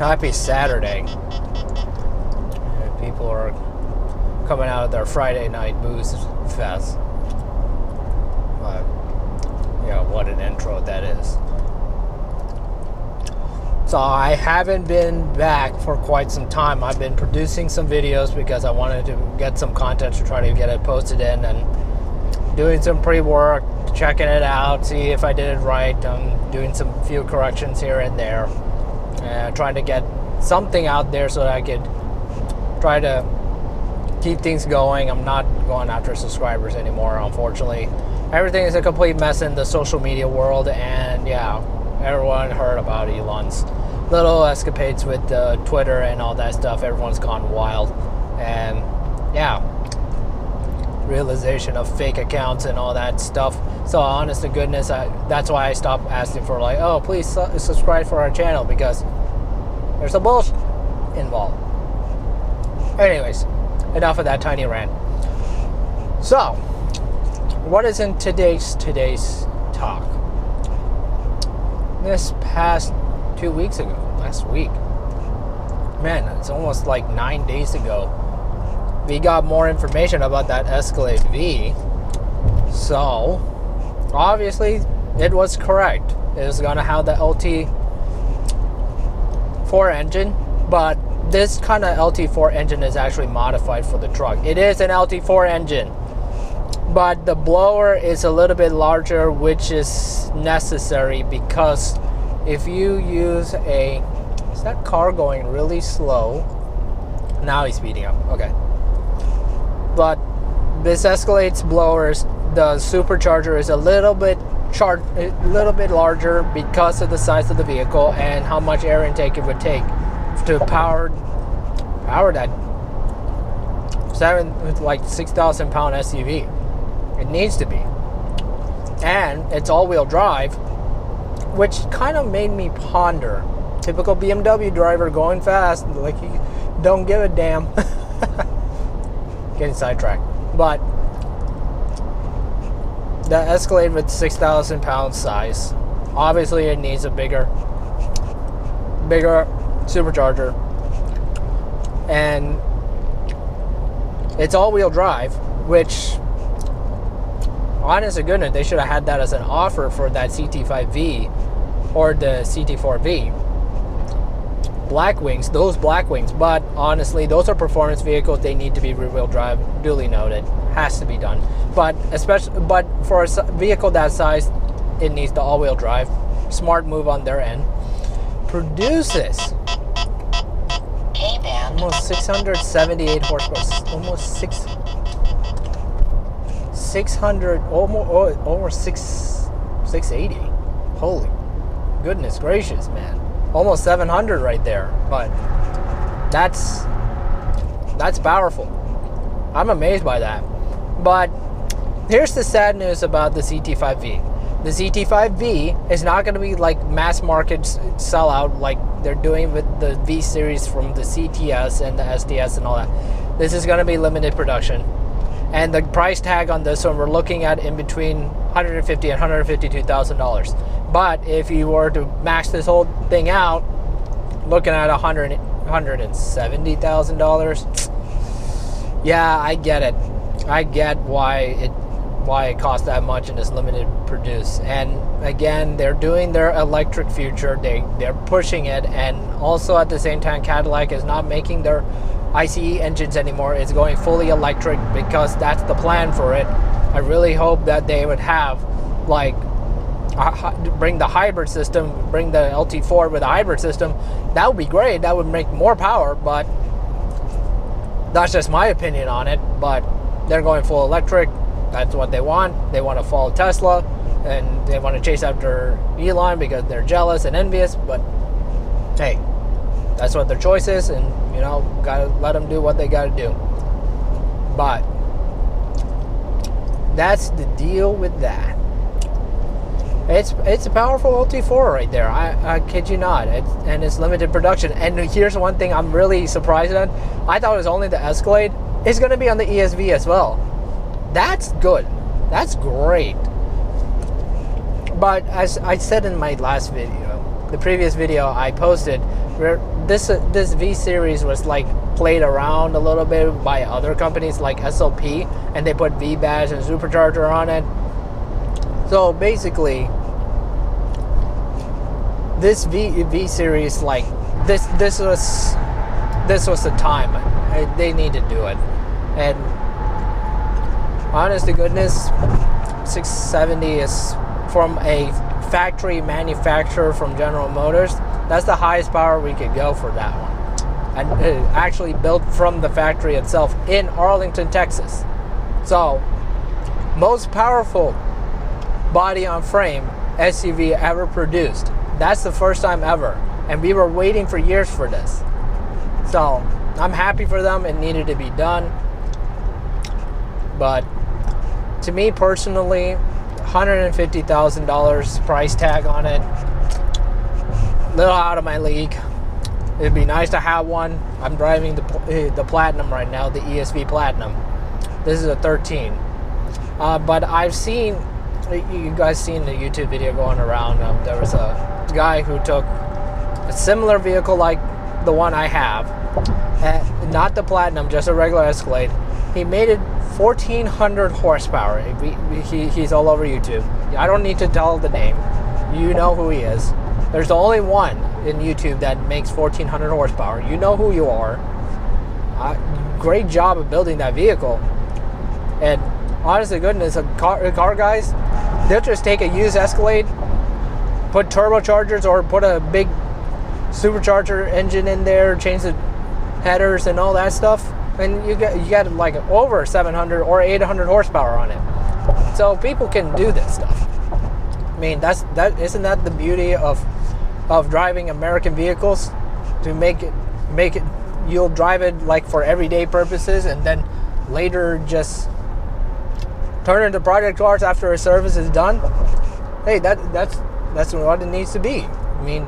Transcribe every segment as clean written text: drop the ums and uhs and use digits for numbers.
Happy Saturday. People are coming out of their Friday night booze fest. But, yeah, what an intro that is. So I haven't been back for quite some time. I've been producing some videos because I wanted to get some content to try to get it posted in, and doing some pre-work, checking it out, see if I did it right. I'm doing some few corrections here and there. Trying to get something out there so that I could try to keep things going. I'm not going after subscribers anymore, unfortunately. Everything is a complete mess in the social media world, and yeah, everyone heard about Elon's little escapades with Twitter and all that stuff. Everyone's gone wild, and yeah, realization of fake accounts and all that stuff. So honest to goodness, that's why I stopped asking for like, oh, please subscribe for our channel, because there's some bullshit involved. Anyways, enough of that tiny rant. So, what is in today's talk? This past 2 weeks ago, last week, man, it's almost like 9 days ago, we got more information about that Escalade V. So, obviously, it was correct. It was going to have the LT4 engine, but this kind of LT4 engine is actually modified for the truck. It is an LT4 engine, but the blower is a little bit larger, which is necessary because if you use a... Is that car going really slow? Now he's speeding up. Okay. But this Escalade's blowers, the supercharger is a little bit larger because of the size of the vehicle and how much air intake it would take to power that 6,000 pound SUV. It needs to be, and it's all-wheel drive, which kind of made me ponder. Typical BMW driver going fast, like you don't give a damn. Getting sidetracked. But the Escalade with 6,000 pound size, obviously it needs a bigger supercharger, and it's all-wheel drive, which, honest to goodness, they should have had that as an offer for that CT5V or the CT4V. Blackwings, those Blackwings, but honestly, those are performance vehicles. They need to be rear-wheel drive, duly noted, has to be done. But for a vehicle that size, it needs the all-wheel drive. Smart move on their end. Produces almost 678 horsepower, almost 600, almost 680. Holy goodness gracious, man. Almost 700 right there. But that's powerful. I'm amazed by that. But here's the sad news about the CT5V. The CT5V is not going to be like mass market sellout like they're doing with the V series from the CTS and the STS and all that. This is going to be limited production. And the price tag on this one, we're looking at in between $150,000 and $152,000. But if you were to max this whole thing out, looking at $170,000. Yeah, I get it. I get why it costs that much and is limited produce. And again, they're doing their electric future. They're pushing it, and also at the same time, Cadillac is not making their ICE engines anymore. It's going fully electric because that's the plan for it. I really hope that they would have like bring the hybrid system, bring the LT4 with a hybrid system. That would be great. That would make more power, but that's just my opinion on it. But they're going full electric. That's what they want. They want to follow Tesla, and they want to chase after Elon because they're jealous and envious. But hey, that's what their choice is, and you know, gotta let them do what they gotta do. But that's the deal with that. It's a powerful LT4 right there. I kid you not. And it's limited production. And here's one thing I'm really surprised at. I thought it was only the Escalade. It's going to be on the ESV as well. That's good. That's great. But as I said in my last video, the previous video I posted, this V series was like played around a little bit by other companies like SLP, and they put V badge and supercharger on it. So basically, this V series, like this was the time they need to do it. And honest to goodness, 670 is from a factory manufacturer from General Motors. That's the highest power we could go for that one, and actually built from the factory itself in Arlington, Texas. So most powerful body on frame SUV ever produced. That's the first time ever, and we were waiting for years for this. So I'm happy for them. It needed to be done. But to me personally, $150,000 price tag on it, a little out of my league. It'd be nice to have one. I'm driving the Platinum right now, the ESV Platinum. This is a 13. But I've seen, you guys seen the YouTube video going around. There was a guy who took a similar vehicle like the one I have, not the Platinum, just a regular Escalade. He made it 1,400 horsepower. He's all over YouTube. I don't need to tell the name. You know who he is. There's only one in YouTube that makes 1,400 horsepower. You know who you are. Great job of building that vehicle. And honest to goodness, car guys, they'll just take a used Escalade, put turbochargers or put a big supercharger engine in there, change the headers and all that stuff, and you get like over 700 or 800 horsepower on it. So people can do this stuff. I mean, isn't that the beauty of driving American vehicles? To make it you'll drive it like for everyday purposes, and then later just turn it into project cars after a service is done. Hey, that's what it needs to be. I mean,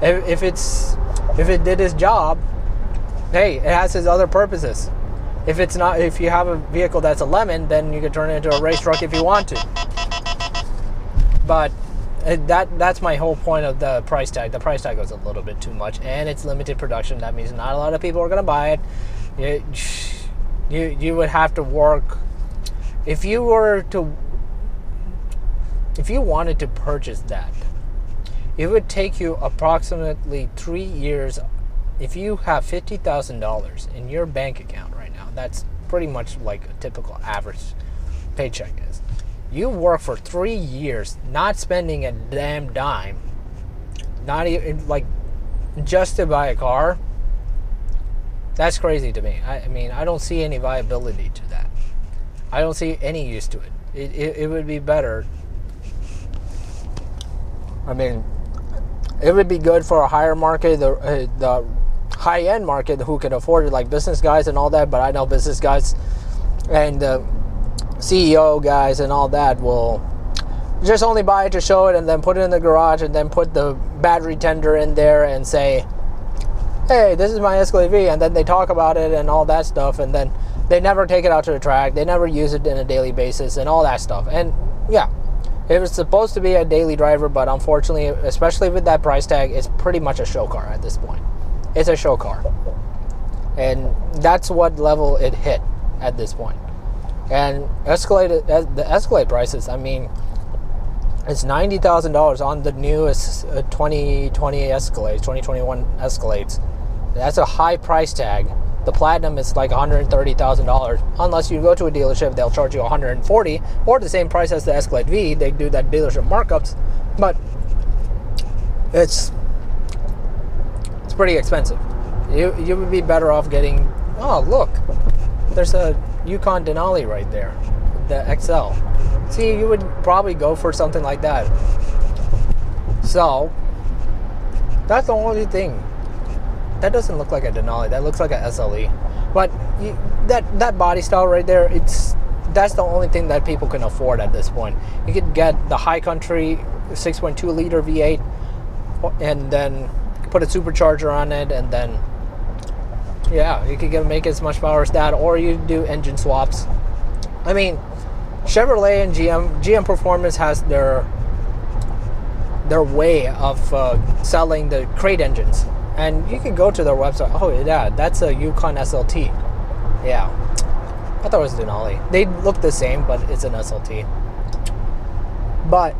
if it did its job, hey, it has its other purposes. If it's not, if you have a vehicle that's a lemon, then you can turn it into a race truck if you want to. But that's my whole point of the price tag. The price tag goes a little bit too much, and it's limited production. That means not a lot of people are going to buy it. You would have to work. If you wanted to purchase that, it would take you approximately 3 years. If you have $50,000 in your bank account right now, that's pretty much like a typical average paycheck is. You work for 3 years, not spending a damn dime, not even like just to buy a car. That's crazy to me. I mean, I don't see any viability to that. I don't see any use to it. It would be better. I mean, it would be good for a higher market, the high-end market who can afford it, like business guys and all that. But I know business guys and CEO guys and all that will just only buy it to show it and then put it in the garage and then put the battery tender in there and say, hey, this is my Escalade V, and then they talk about it and all that stuff, and then they never take it out to the track, they never use it on a daily basis and all that stuff. And yeah, it was supposed to be a daily driver, but unfortunately, especially with that price tag, it's pretty much a show car at this point. It's a show car, and that's what level it hit at this point. And the Escalade prices, I mean, it's $90,000 on the newest 2020 Escalades, 2021 Escalades. That's a high price tag. The Platinum is like $130,000. Unless you go to a dealership, they'll charge you $140 or the same price as the Escalade V. They do that dealership markups, but it's pretty expensive. You would be better off getting. Oh, look, there's a Yukon Denali right there, the XL. See, you would probably go for something like that. So that's the only thing. That doesn't look like a Denali. That looks like a SLE. But that body style right there, that's the only thing that people can afford at this point. You could get the High Country 6.2 liter V8 and then put a supercharger on it, and then yeah, you could make as much power as that, or you do engine swaps. I mean, Chevrolet and GM Performance has their way of selling the crate engines. And you can go to their website. Oh yeah, that's a Yukon SLT. Yeah, I thought it was Denali. They look the same, but it's an SLT. But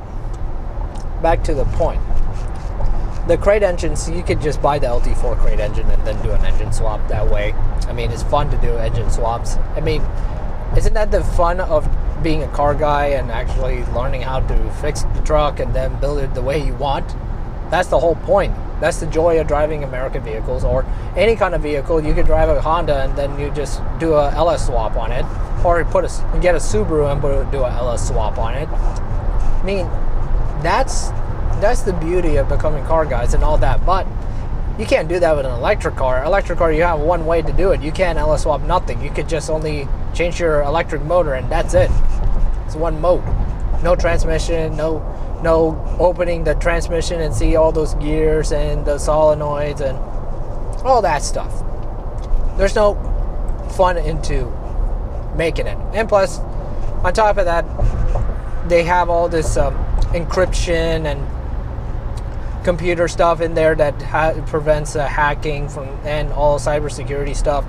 back to the point. The crate engines, you could just buy the LT4 crate engine and then do an engine swap that way. I mean, it's fun to do engine swaps. I mean, isn't that the fun of being a car guy and actually learning how to fix the truck and then build it the way you want? That's the whole point. That's the joy of driving American vehicles or any kind of vehicle. You could drive a Honda and then you just do a LS swap on it, or get a Subaru and do a LS swap on it. I mean, that's the beauty of becoming car guys and all that, but you can't do that with an electric car. Electric car, you have one way to do it. You can't LS swap nothing. You could just only change your electric motor and that's it. It's one mode. No transmission, no opening the transmission and see all those gears and the solenoids and all that stuff. There's no fun into making it. And plus, on top of that, they have all this encryption and computer stuff in there that prevents hacking and all cybersecurity stuff.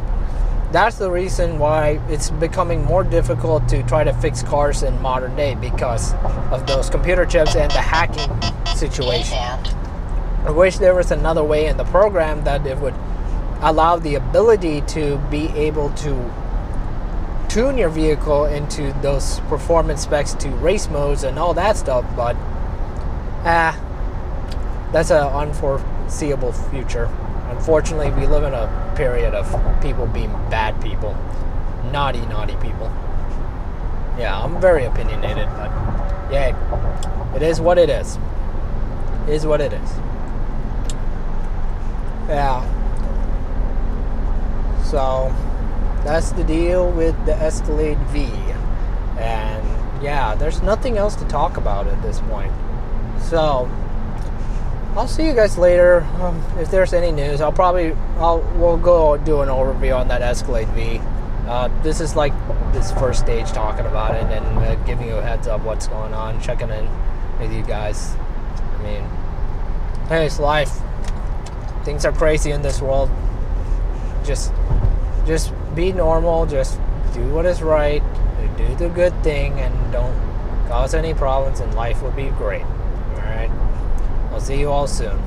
That's the reason why it's becoming more difficult to try to fix cars in modern day, because of those computer chips and the hacking situation. I wish there was another way in the program that it would allow the ability to be able to tune your vehicle into those performance specs to race modes and all that stuff, but that's an unforeseeable future. Unfortunately, we live in a period of people being bad people. Naughty people. Yeah, I'm very opinionated, but yeah, it is what it is. It is what it is. Yeah. So, that's the deal with the Escalade V. And yeah, there's nothing else to talk about at this point. So, I'll see you guys later. If there's any news, we'll go do an overview on that Escalade V. This is like this first stage talking about it and giving you a heads up what's going on, checking in with you guys. I mean, hey, it's life. Things are crazy in this world. Just be normal. Just do what is right. Do the good thing, and don't cause any problems, and life will be great. All right. I'll see you all soon.